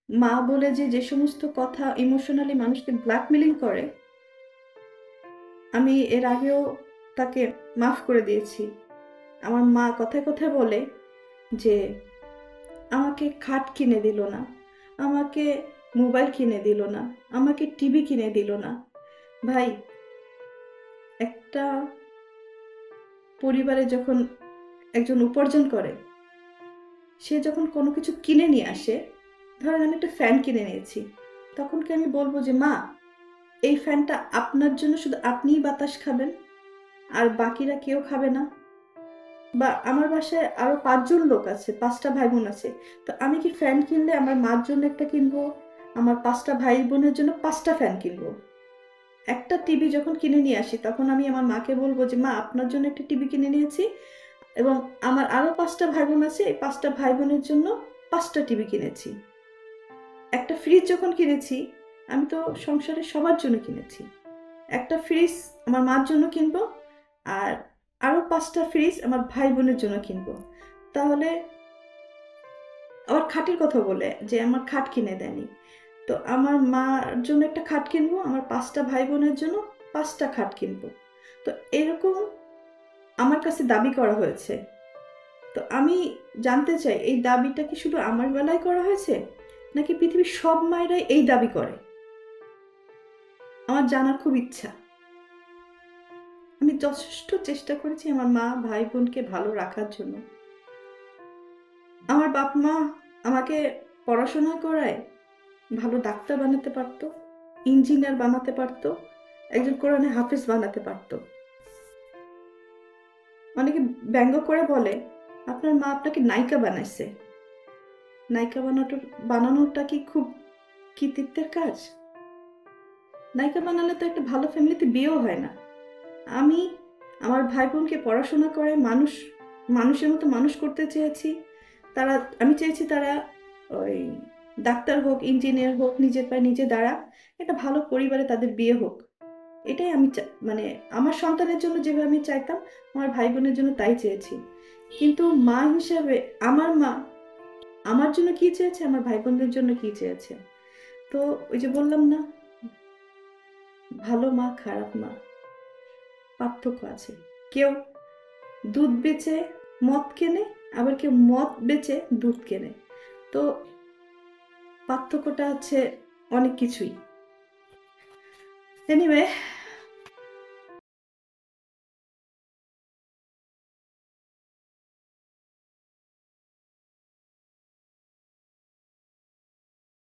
মা বলে যে যে সমস্ত কথা ইমোশনালি মানুষকে ব্ল্যাকমেলিং করে, আমি এর আগেও তাকে মাফ করে দিয়েছি। আমার মা কথায় কথায় বলে যে আমাকে খাট কিনে দিল না, আমাকে মোবাইল কিনে দিল না, আমাকে টিভি কিনে দিল না। ভাই, একটা পরিবারে যখন একজন উপার্জন করে, সে যখন কোনো কিছু কিনে নিয়ে আসে, ধরেন আমি একটা ফ্যান কিনে নিয়েছি, তখন কি আমি বলবো যে মা এই ফ্যানটা আপনার জন্য শুধু আপনিই বাতাস খাবেন আর বাকিরা কেউ খাবে না? বা আমার বাসায় আরো 5 জন লোক আছে, 5টা ভাই বোন আছে, তো আমি কি ফ্যান কিনলে আমার মার জন্য একটা কিনবো, আমার 5টা ভাই বোনের জন্য 5টা ফ্যান কিনবো? একটা টিভি যখন কিনে নিয়ে আসি, তখন আমি আমার মাকে বলবো যে মা আপনার জন্য একটা টিভি কিনে নিয়েছি, এবং আমার আরো 5টা ভাই বোন আছে, এই 5টা ভাই বোনের জন্য 5টা টিভি কিনেছি। একটা ফ্রিজ যখন কিনেছি, আমি তো সংসারের সবার জন্য কিনেছি। একটা ফ্রিজ আমার মার জন্য কিনবো, আর আরো 5টা ফ্রিজ আমার ভাই বোনের জন্য কিনবো। তাহলে আবার খাটের কথা বলে যে আমার খাট কিনে দেয়নি, তো আমার মার জন্য একটা খাট কিনবো, আমার 5টা ভাই বোনের জন্য 5টা খাট কিনবো। তো এরকম আমার কাছে দাবি করা হয়েছে। তো আমি জানতে চাই এই দাবিটা কি শুধু আমার বেলায় করা হয়েছে, নাকি পৃথিবীর সব মায়েরাই এই দাবি করে? আমার জানার খুব ইচ্ছা। আমি যথেষ্ট চেষ্টা করেছি আমার মা ভাই বোনকে ভালো রাখার জন্য। আমার বাপ মা আমাকে পড়াশোনা করায় ভালো ডাক্তার বানাতে পারতো, ইঞ্জিনিয়ার বানাতে পারতো, একজন কোরআনে হাফেজ বানাতে পারতো। অনেকে ব্যঙ্গ করে বলে আপনার মা আপনাকে নায়িকা বানাইছে। নায়িকা বানানোটা কি খুব কৃতিত্বের কাজ? নায়িকা বানালে তো একটা ভালো ফ্যামিলিতে বিয়েও হয় না। আমি আমার ভাই বোনকে পড়াশোনা করে মানুষের মতো মানুষ করতে চেয়েছি। আমি চেয়েছি তারা ওই ডাক্তার হোক, ইঞ্জিনিয়ার হোক, নিজের পায়ে নিজে দাঁড়া, একটা ভালো পরিবারে তাদের বিয়ে হোক। এটাই আমি মানে আমার সন্তানের জন্য যেভাবে আমি চাইতাম, আমার ভাই বোনের জন্য তাই চেয়েছি। কিন্তু মা হিসাবে আমার মা আমার জন্য কি চেয়েছে, আমার ভাই বোনদের জন্য কি চেয়েছে? তো ওই যে বললাম না, ভালো মা খারাপ মা পার্থক্য আছে। কেউ দুধ বেচে মদ কেনে, আবার কেউ মদ বেচে দুধ কেনে। তো পার্থক্যটা হচ্ছে অনেক কিছুই। এনিওয়ে,